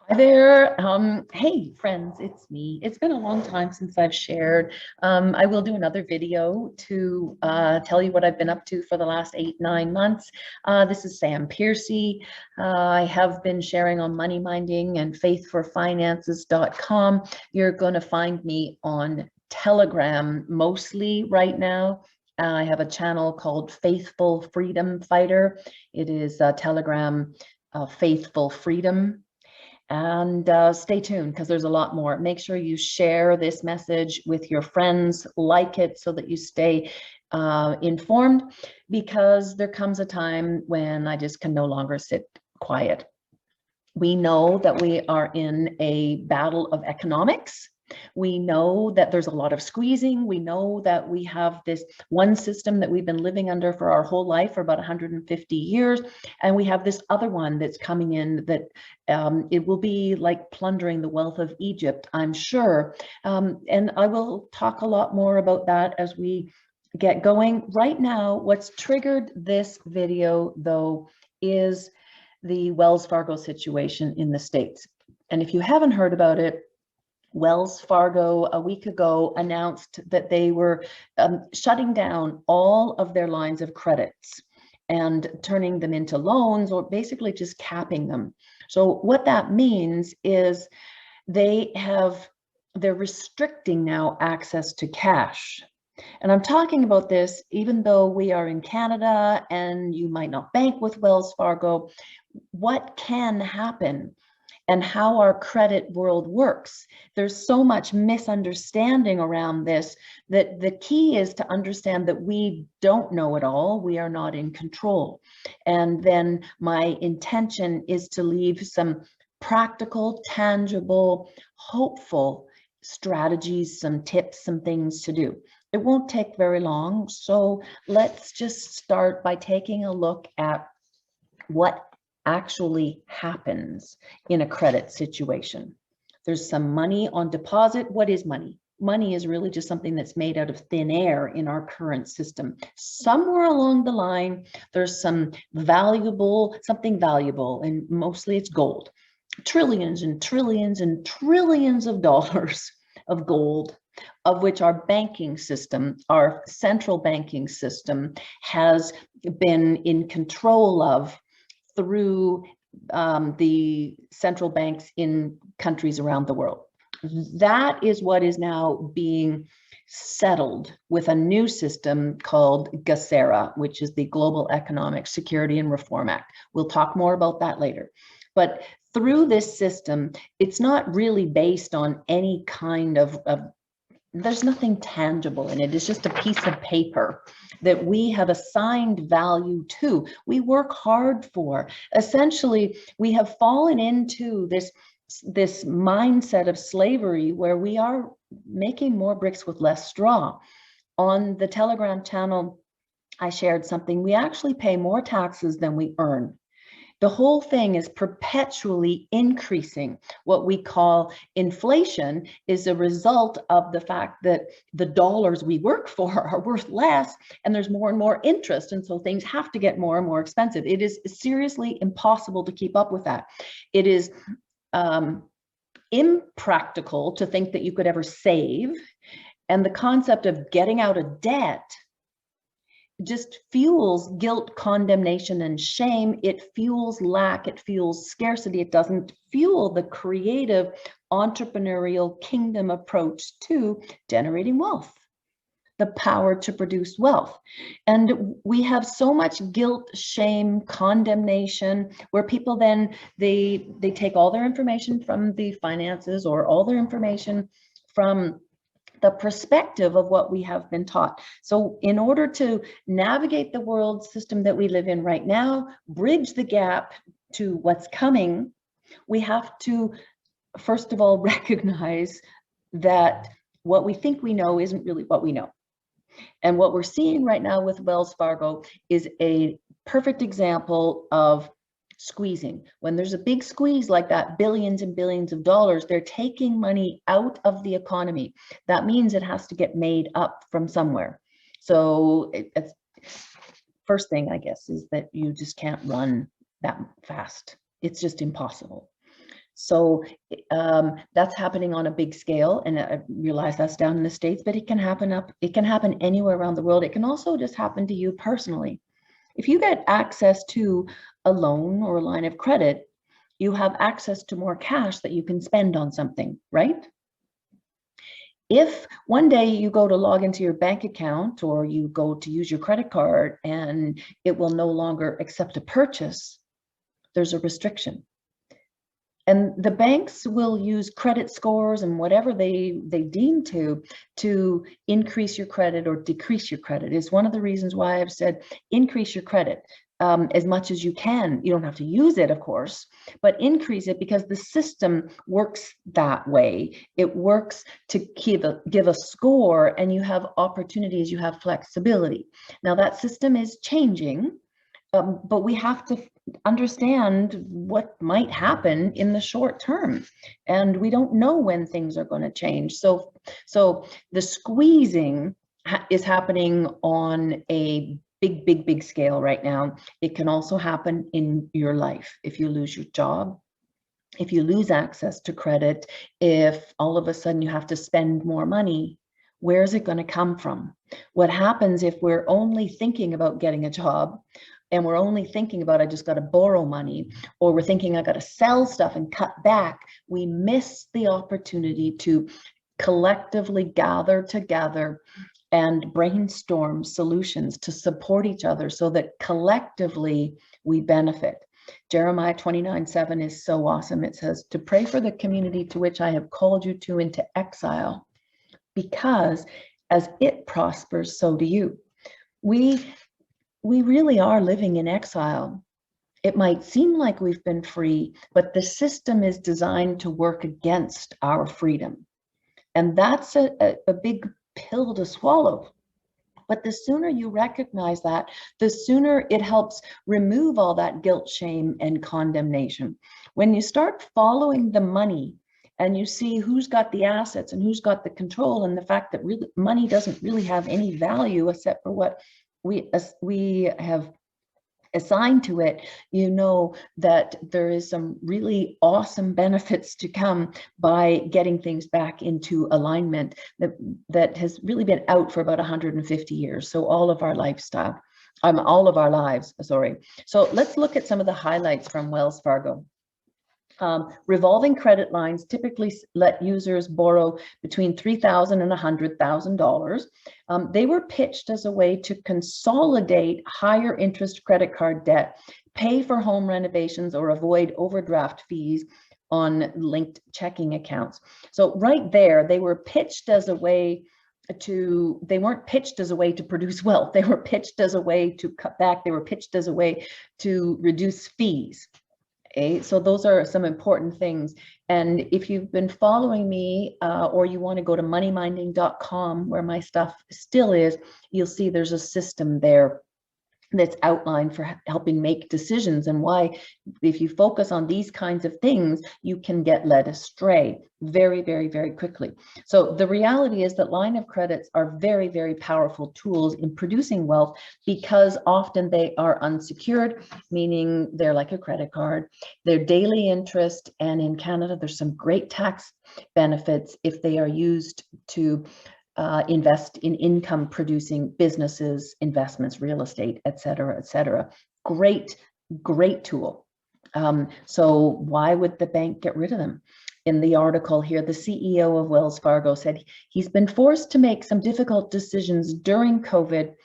Hi there. Hey, friends, it's me. It's been a long time since I've shared. I will do another video to tell you what I've been up to for the last 8-9 months. This is Sam Piercy. I have been sharing on Money Minding and faithforfinances.com. You're going to find me on Telegram mostly right now. I have a channel called Faithful Freedom Fighter. It is Telegram Faithful Freedom. And stay tuned because there's a lot more. Make sure you share this message with your friends, like it so that you stay informed, because there comes a time when I just can no longer sit quiet. We know that we are in a battle of economics. We know that there's a lot of squeezing. We know that we have this one system that we've been living under for our whole life, for about 150 years. And we have this other one that's coming in that it will be like plundering the wealth of Egypt, I'm sure. And I will talk a lot more about that as we get going. Right now, what's triggered this video, though, is the Wells Fargo situation in the States. And if you haven't heard about it, Wells Fargo a week ago announced that they were shutting down all of their lines of credits and turning them into loans, or basically just capping them. So what that means is they're restricting now access to cash. And I'm talking about this even though we are in Canada and you might not bank with Wells Fargo. What can happen and how our credit world works? There's so much misunderstanding around this that the key is to understand that we don't know it all. We are not in control. And then my intention is to leave some practical, tangible, hopeful strategies, some tips, some things to do. It won't take very long. So let's just start by taking a look at what actually happens in a credit situation. There's some money on deposit. What is money? Money is really just something that's made out of thin air in our current system. Somewhere along the line, there's something valuable, and mostly it's gold. Trillions and trillions and trillions of dollars of gold, of which our banking system, our central banking system, has been in control of through the central banks in countries around the world. That is what is now being settled with a new system called GESERA, which is the Global Economic Security and Reform Act. We'll talk more about that later. But through this system, it's not really based on any kind of there's nothing tangible in it. It's just a piece of paper that we have assigned value to. We work hard for. Essentially, we have fallen into this mindset of slavery where we are making more bricks with less straw. On the Telegram channel, I shared something. We actually pay more taxes than we earn. The whole thing is perpetually increasing. What we call inflation is a result of the fact that the dollars we work for are worth less, and there's more and more interest, and so things have to get more and more expensive. It is seriously impossible to keep up with that. It is impractical to think that you could ever save, and the concept of getting out of debt just fuels guilt, condemnation, and shame. It fuels lack, it fuels scarcity. It doesn't fuel the creative entrepreneurial kingdom approach to generating wealth, the power to produce wealth. And we have so much guilt, shame, condemnation, where people then they take all their information from the finances or all their information from the perspective of what we have been taught. So in order to navigate the world system that we live in right now, bridge the gap to what's coming, we have to, first of all, recognize that what we think we know isn't really what we know. And what we're seeing right now with Wells Fargo is a perfect example of squeezing. When there's a big squeeze like that, billions and billions of dollars, they're taking money out of the economy. That means it has to get made up from somewhere. So it's first thing, I guess, is that you just can't run that fast. It's just impossible. So that's happening on a big scale, and I realize that's down in the States, but it can happen anywhere around the world. It can also just happen to you personally. If you get access to a loan or a line of credit, you have access to more cash that you can spend on something, right? If one day you go to log into your bank account or you go to use your credit card and it will no longer accept a purchase, there's a restriction. And the banks will use credit scores and whatever they deem to increase your credit or decrease your credit. Is one of the reasons why I've said increase your credit as much as you can. You don't have to use it, of course, but increase it because the system works that way. It works to give a score, and you have opportunities, you have flexibility. Now that system is changing. But we have to understand what might happen in the short term, and we don't know when things are going to change. So the squeezing is happening on a big scale right now. It can also happen in your life. If you lose your job, if you lose access to credit, if all of a sudden you have to spend more money, where is it going to come from? What happens if we're only thinking about getting a job, and we're only thinking about, I just got to borrow money, or we're thinking I got to sell stuff and cut back? We miss the opportunity to collectively gather together and brainstorm solutions to support each other so that collectively we benefit. Jeremiah 29:7 is so awesome. It says, to pray for the community to which I have called you to into exile, because as it prospers, so do you. We really are living in exile. It might seem like we've been free, but the system is designed to work against our freedom. And that's a big pill to swallow. But the sooner you recognize that, the sooner it helps remove all that guilt, shame, and condemnation. When you start following the money and you see who's got the assets and who's got the control, and the fact that really money doesn't really have any value except for what we have assigned to it, you know that there is some really awesome benefits to come by getting things back into alignment that has really been out for about 150 years. So all of our lives, sorry. So let's look at some of the highlights from Wells Fargo. Revolving credit lines typically let users borrow between $3,000 and $100,000. They were pitched as a way to consolidate higher interest credit card debt, pay for home renovations, or avoid overdraft fees on linked checking accounts. So right there, they were pitched as a way they weren't pitched as a way to produce wealth. They were pitched as a way to cut back. They were pitched as a way to reduce fees. Okay, so those are some important things. And if you've been following me or you want to go to moneyminding.com, where my stuff still is, you'll see there's a system there that's outlined for helping make decisions, and why if you focus on these kinds of things, you can get led astray very quickly. So the reality is that line of credits are very powerful tools in producing wealth, because often they are unsecured, meaning they're like a credit card. They're daily interest, and in Canada, there's some great tax benefits if they are used to invest in income producing businesses, investments, real estate, et cetera. Great tool. So why would the bank get rid of them? In the article here, the CEO of Wells Fargo said he's been forced to make some difficult decisions during COVID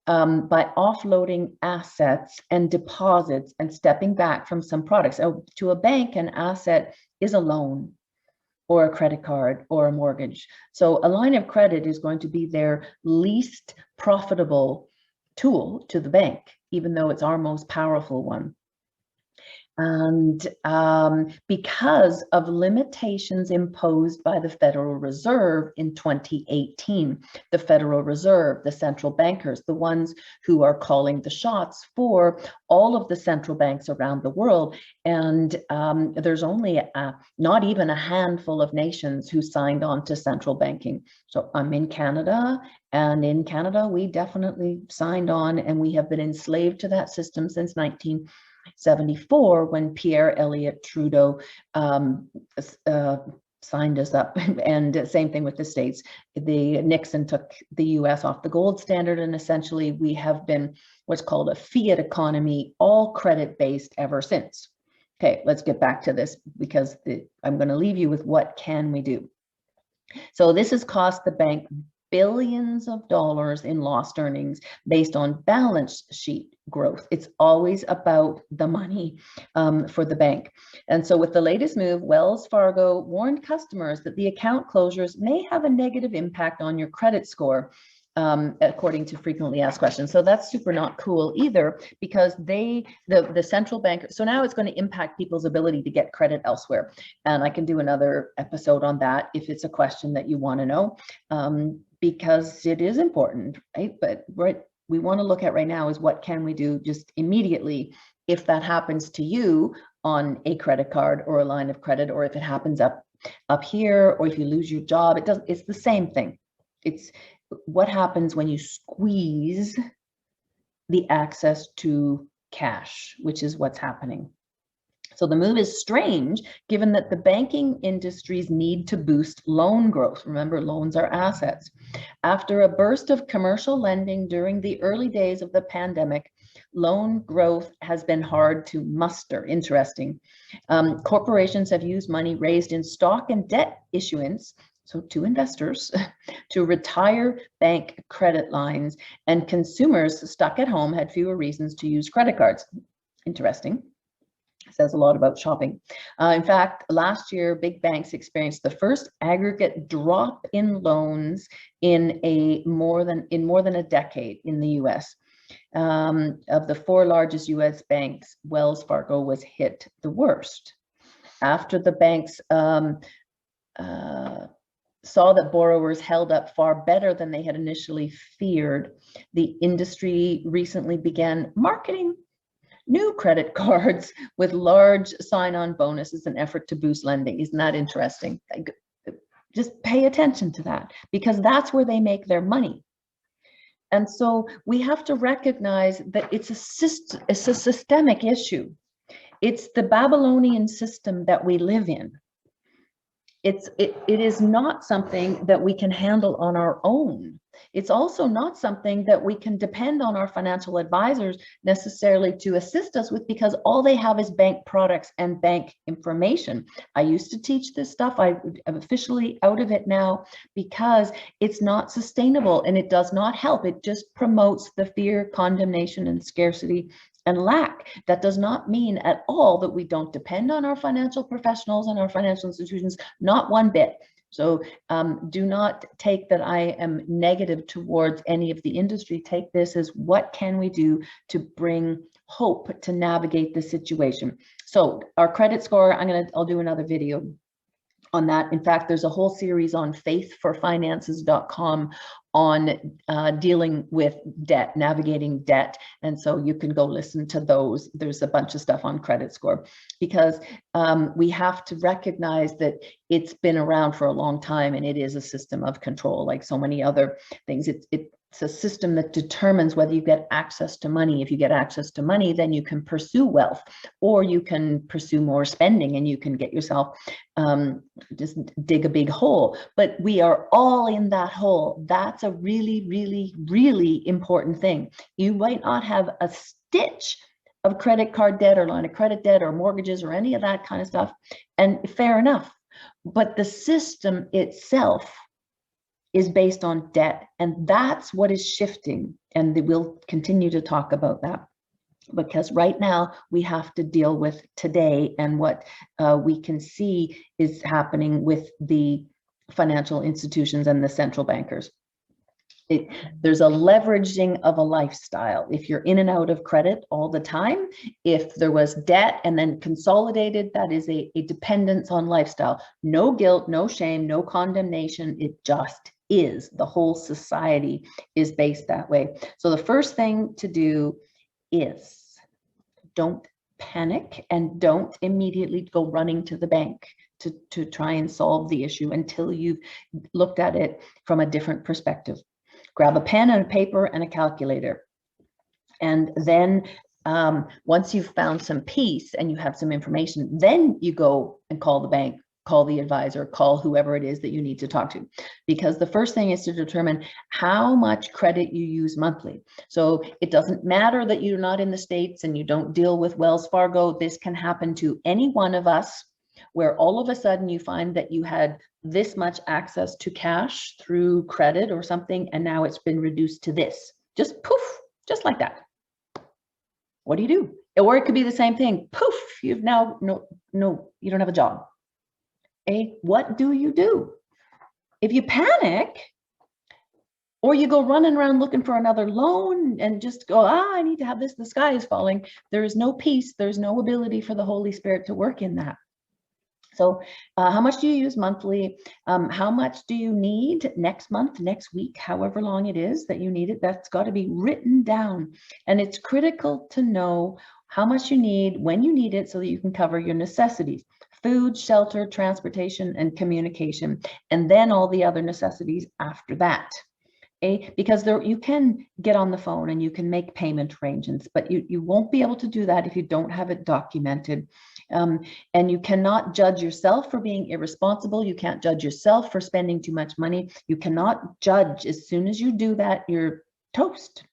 by offloading assets and deposits and stepping back from some products. So to a bank, an asset is a loan or a credit card or a mortgage. So a line of credit is going to be their least profitable tool to the bank, even though it's our most powerful one. And because of limitations imposed by the Federal Reserve in 2018, the Federal Reserve, the central bankers, the ones who are calling the shots for all of the central banks around the world. And there's only not even a handful of nations who signed on to central banking. So I'm in Canada, and in Canada, we definitely signed on, and we have been enslaved to that system since 19 1974, when Pierre Elliott Trudeau signed us up, and same thing with the States. Nixon took the US off the gold standard, and essentially we have been what's called a fiat economy, all credit-based ever since. Okay, let's get back to this, because I'm going to leave you with what can we do. So this has cost the bank billions of dollars in lost earnings based on balance sheet growth. It's always about the money for the bank. And so with the latest move, Wells Fargo warned customers that the account closures may have a negative impact on your credit score, according to frequently asked questions. So that's super not cool either, because the central bank, so now it's going to impact people's ability to get credit elsewhere. And I can do another episode on that if it's a question that you want to know, because it is important, right? But what we want to look at right now is what can we do just immediately if that happens to you on a credit card or a line of credit, or if it happens up here, or if you lose your job. It's the same thing. It's what happens when you squeeze the access to cash, which is what's happening. So the move is strange, given that the banking industry's need to boost loan growth. Remember, loans are assets. After a burst of commercial lending during the early days of the pandemic, loan growth has been hard to muster. Interesting. Corporations have used money raised in stock and debt issuance, so to investors, to retire bank credit lines, and consumers stuck at home had fewer reasons to use credit cards. Interesting. Says a lot about shopping. In fact, last year, big banks experienced the first aggregate drop in loans in more than a decade in the US. Of the 4 largest US banks, Wells Fargo was hit the worst. After the banks saw that borrowers held up far better than they had initially feared, the industry recently began marketing new credit cards with large sign-on bonuses in an effort to boost lending. Isn't that interesting? Just pay attention to that, because that's where they make their money. And so we have to recognize that it's a systemic issue. It's the Babylonian system that we live in. It is not something that we can handle on our own. It's also not something that we can depend on our financial advisors necessarily to assist us with, because all they have is bank products and bank information. I used to teach this stuff. I'm officially out of it now, because it's not sustainable and it does not help. It just promotes the fear, condemnation, and scarcity and lack. That does not mean at all that we don't depend on our financial professionals and our financial institutions, not one bit. So do not take that I am negative towards any of the industry. Take this as what can we do to bring hope to navigate the situation. So our credit score, I'll do another video on that. In fact, there's a whole series on faithforfinances.com on dealing with debt, navigating debt. And so you can go listen to those. There's a bunch of stuff on credit score, because we have to recognize that it's been around for a long time, and it is a system of control, like so many other things. It's a system that determines whether you get access to money. If you get access to money, then you can pursue wealth, or you can pursue more spending, and you can get yourself just dig a big hole. But we are all in that hole. That's a really, really, really important thing. You might not have a stitch of credit card debt or line of credit debt or mortgages or any of that kind of stuff, and fair enough. But the system itself is based on debt, and that's what is shifting, and we'll continue to talk about that, because right now we have to deal with today and what we can see is happening with the financial institutions and the central bankers. There's a leveraging of a lifestyle. If you're in and out of credit all the time, if there was debt and then consolidated, that is a dependence on lifestyle. No guilt, no shame, no condemnation. It just is. The whole society is based that way. So the first thing to do is don't panic, and don't immediately go running to the bank to try and solve the issue until you've looked at it from a different perspective. Grab a pen and a paper and a calculator, and then Once you've found some peace and you have some information, then you go and call the bank, call the advisor, call whoever it is that you need to talk to. Because the first thing is to determine how much credit you use monthly. So it doesn't matter that you're not in the States and you don't deal with Wells Fargo. This can happen to any one of us, where all of a sudden you find that you had this much access to cash through credit or something, and now it's been reduced to this. Just poof, just like that. What do you do? Or it could be the same thing. Poof, you've now, you don't have a job. What do you do? If you panic, or you go running around looking for another loan and just go, I need to have this, the sky is falling. There is no peace. There's no ability for the Holy Spirit to work in that. So how much do you use monthly? How much do you need next month, next week, however long it is that you need it? That's got to be written down. And it's critical to know how much you need, when you need it, so that you can cover your necessities: food, shelter, transportation, and communication, and then all the other necessities after that. Because you can get on the phone and you can make payment arrangements, but you won't be able to do that if you don't have it documented. And you cannot judge yourself for being irresponsible. You can't judge yourself for spending too much money. You cannot judge. As soon as you do that, you're toast.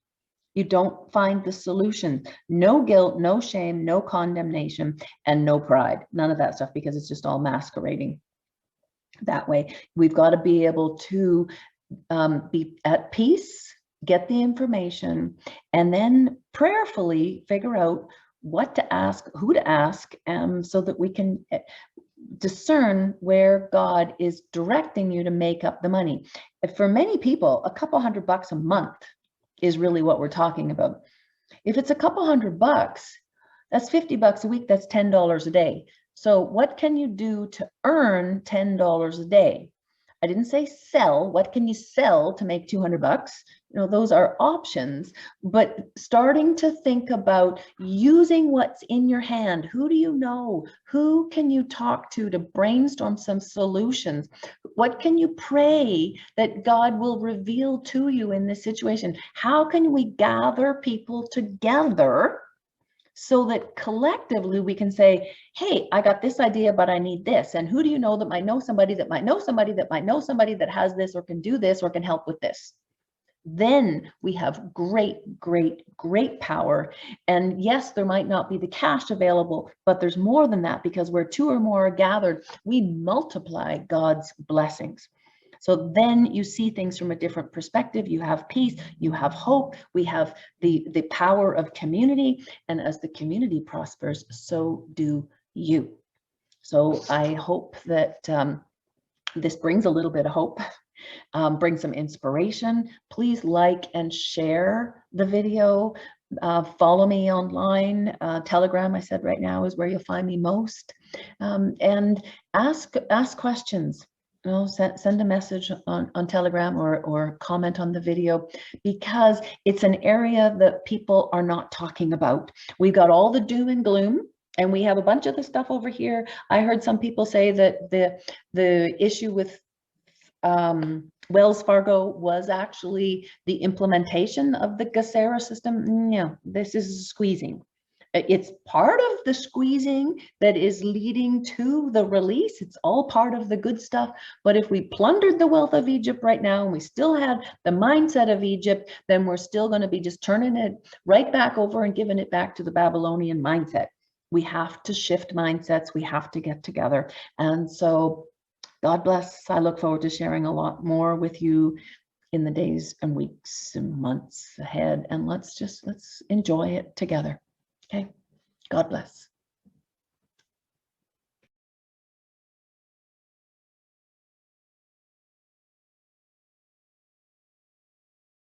You don't find the solution. No guilt, no shame, no condemnation, and no pride. None of that stuff, because it's just all masquerading that way. We've got to be able to be at peace, get the information, and then prayerfully figure out what to ask, who to ask, so that we can discern where God is directing you to make up the money. For many people, a couple $100 a month is really what we're talking about. If it's a couple $100, that's $50 a week, that's $10 a day. So what can you do to earn $10 a day? I didn't say sell. What can you sell to make $200? Those are options, but starting to think about using what's in your hand. Who do you know? Who can you talk to brainstorm some solutions? What can you pray that God will reveal to you in this situation? How can we gather people together so that collectively we can say, hey, I got this idea, but I need this. And who do you know that might know somebody that might know somebody that might know somebody that has this or can do this or can help with this? Then we have great, great, great power. And yes, there might not be the cash available, but there's more than that, because where two or more are gathered, we multiply God's blessings. So then you see things from a different perspective. You have peace, you have hope, we have the power of community. And as the community prospers, so do you. So I hope that this brings a little bit of hope, brings some inspiration. Please like and share the video. Follow me online. Telegram, I said right now, is where you'll find me most. And ask questions. Send a message on Telegram or comment on the video, because it's an area that people are not talking about. We've got all the doom and gloom, and we have a bunch of the stuff over here. I heard some people say that the issue with Wells Fargo was actually the implementation of the GSERA system. No, this is squeezing. It's part of the squeezing that is leading to the release. It's all part of the good stuff. But if we plundered the wealth of Egypt right now and we still had the mindset of Egypt, then we're still going to be just turning it right back over and giving it back to the Babylonian mindset. We have to shift mindsets. We have to get together. And so God bless. I look forward to sharing a lot more with you in the days and weeks and months ahead. And let's enjoy it together. Okay, God bless.